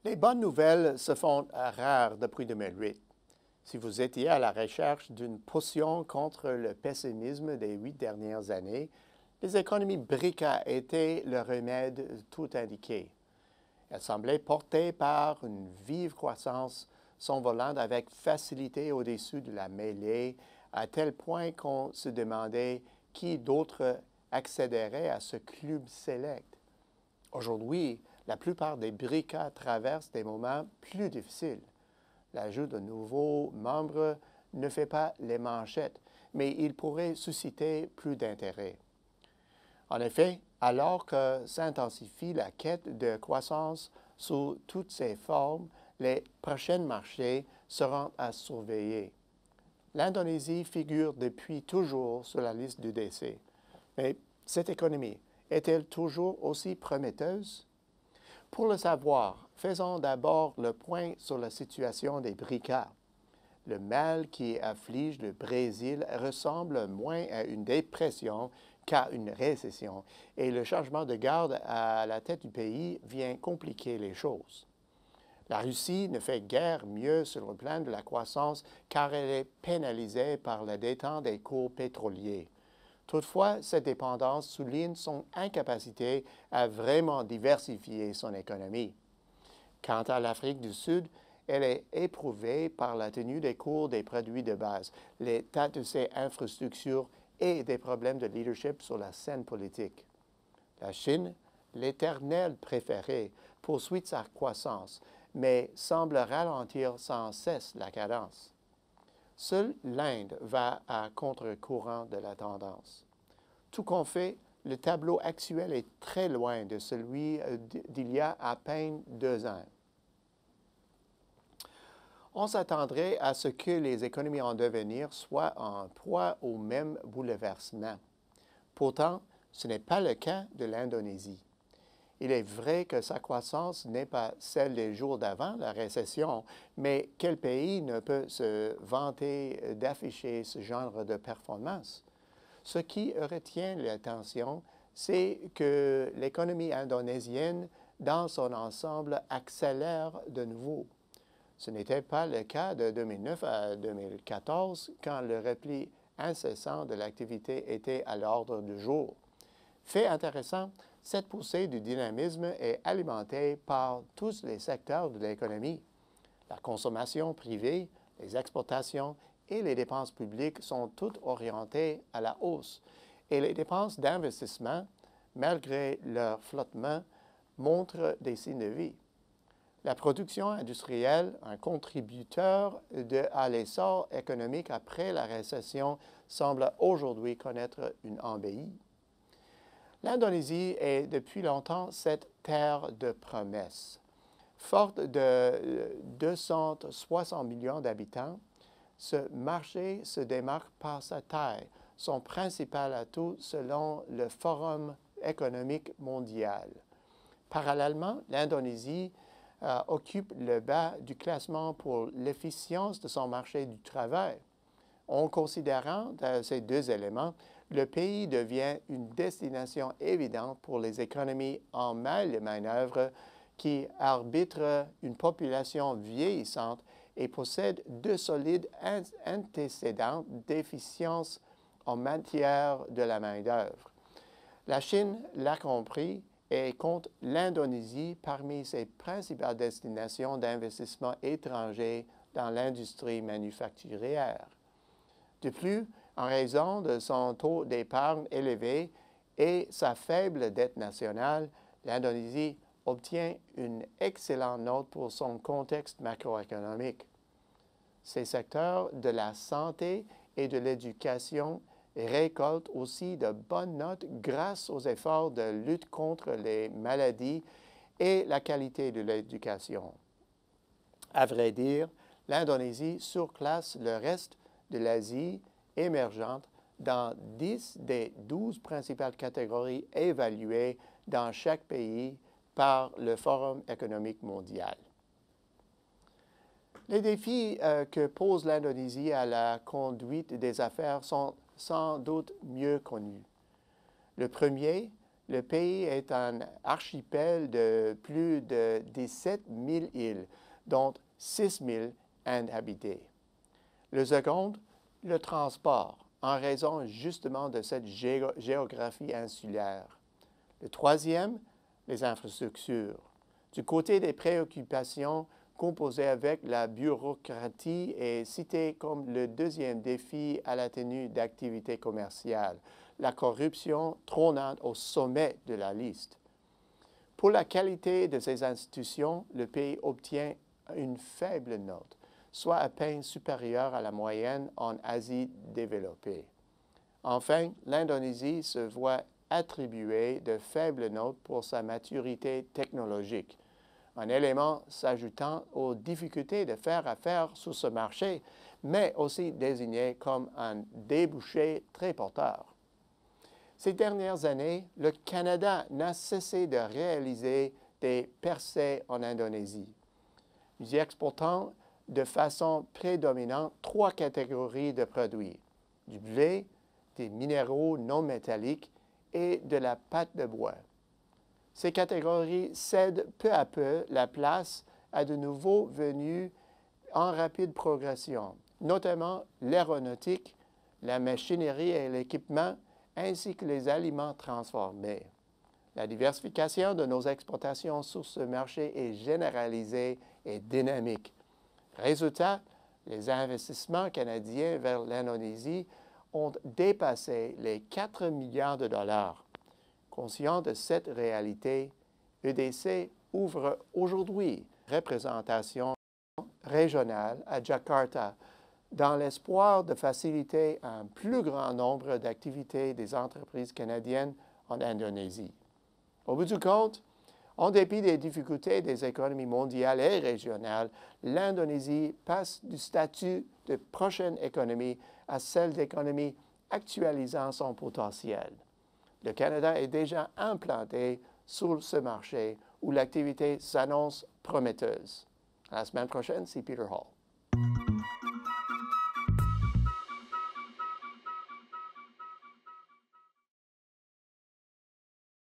Les bonnes nouvelles se font rares depuis 2008. Si vous étiez à la recherche d'une potion contre le pessimisme des 8 dernières années, les économies BRICS étaient le remède tout indiqué. Elles semblaient portées par une vive croissance, s'envolant avec facilité au-dessus de la mêlée, à tel point qu'on se demandait qui d'autre accéderait à ce club sélect. Aujourd'hui, la plupart des BRICS traversent des moments plus difficiles. L'ajout de nouveaux membres ne fait pas les manchettes, mais il pourrait susciter plus d'intérêt. En effet, alors que s'intensifie la quête de croissance sous toutes ses formes, les prochains marchés seront à surveiller. L'Indonésie figure depuis toujours sur la liste du décès. Mais cette économie est-elle toujours aussi prometteuse? Pour le savoir, faisons d'abord le point sur la situation des BRICS. Le mal qui afflige le Brésil ressemble moins à une dépression qu'à une récession, et le changement de garde à la tête du pays vient compliquer les choses. La Russie ne fait guère mieux sur le plan de la croissance car elle est pénalisée par la détente des cours pétroliers. Toutefois, cette dépendance souligne son incapacité à vraiment diversifier son économie. Quant à l'Afrique du Sud, elle est éprouvée par la tenue des cours des produits de base, l'état de ses infrastructures et des problèmes de leadership sur la scène politique. La Chine, l'éternel préféré, poursuit sa croissance, mais semble ralentir sans cesse la cadence. Seule l'Inde va à contre-courant de la tendance. Tout compte fait, le tableau actuel est très loin de celui d'il y a à peine 2 ans. On s'attendrait à ce que les économies en devenir soient en proie au même bouleversement. Pourtant, ce n'est pas le cas de l'Indonésie. Il est vrai que sa croissance n'est pas celle des jours d'avant la récession, mais quel pays ne peut se vanter d'afficher ce genre de performance? Ce qui retient l'attention, c'est que l'économie indonésienne, dans son ensemble, accélère de nouveau. Ce n'était pas le cas de 2009 à 2014, quand le repli incessant de l'activité était à l'ordre du jour. Fait intéressant, cette poussée du dynamisme est alimentée par tous les secteurs de l'économie. La consommation privée, les exportations et les dépenses publiques sont toutes orientées à la hausse. Et les dépenses d'investissement, malgré leur flottement, montrent des signes de vie. La production industrielle, un contributeur à l'essor économique après la récession, semble aujourd'hui connaître une embellie. L'Indonésie est depuis longtemps cette terre de promesses. Forte de 260 millions d'habitants, ce marché se démarque par sa taille, son principal atout selon le Forum économique mondial. Parallèlement, l'Indonésie occupe le bas du classement pour l'efficience de son marché du travail. En considérant ces deux éléments, le pays devient une destination évidente pour les économies en mal de manœuvre qui arbitrent une population vieillissante et possèdent de solides antécédents d'efficience en matière de la main-d'œuvre. La Chine l'a compris et compte l'Indonésie parmi ses principales destinations d'investissement étrangers dans l'industrie manufacturière. De plus, en raison de son taux d'épargne élevé et sa faible dette nationale, l'Indonésie obtient une excellente note pour son contexte macroéconomique. Ces secteurs de la santé et de l'éducation récoltent aussi de bonnes notes grâce aux efforts de lutte contre les maladies et la qualité de l'éducation. À vrai dire, l'Indonésie surclasse le reste de l'Asie émergente dans 10 des 12 principales catégories évaluées dans chaque pays par le Forum économique mondial. Les défis que pose l'Indonésie à la conduite des affaires sont sans doute mieux connus. Le premier, Le pays est un archipel de plus de 17 000 îles, dont 6 000 inhabitées. Le second, le transport, en raison justement de cette géographie insulaire. Le troisième, les infrastructures. Du côté des préoccupations composées avec la bureaucratie est cité comme le deuxième défi à la tenue d'activités commerciales, la corruption trônant au sommet de la liste. Pour la qualité de ces institutions, le pays obtient une faible note, soit à peine supérieure à la moyenne en Asie développée. Enfin, l'Indonésie se voit attribuer de faibles notes pour sa maturité technologique, un élément s'ajoutant aux difficultés de faire affaire sur ce marché, mais aussi désigné comme un débouché très porteur. Ces dernières années, le Canada n'a cessé de réaliser des percées en Indonésie. Nous y exportons de façon prédominante 3 catégories de produits: du blé, des minéraux non métalliques et de la pâte de bois. Ces catégories cèdent peu à peu la place à de nouveaux venus en rapide progression, notamment l'aéronautique, la machinerie et l'équipement, ainsi que les aliments transformés. La diversification de nos exportations sur ce marché est généralisée et dynamique. Résultat, les investissements canadiens vers l'Indonésie ont dépassé les 4 milliards de dollars. Conscient de cette réalité, EDC ouvre aujourd'hui représentation régionale à Jakarta dans l'espoir de faciliter un plus grand nombre d'activités des entreprises canadiennes en Indonésie. Au bout du compte, en dépit des difficultés des économies mondiales et régionales, l'Indonésie passe du statut de prochaine économie à celle d'économie actualisant son potentiel. Le Canada est déjà implanté sur ce marché où l'activité s'annonce prometteuse. À la semaine prochaine, c'est Peter Hall.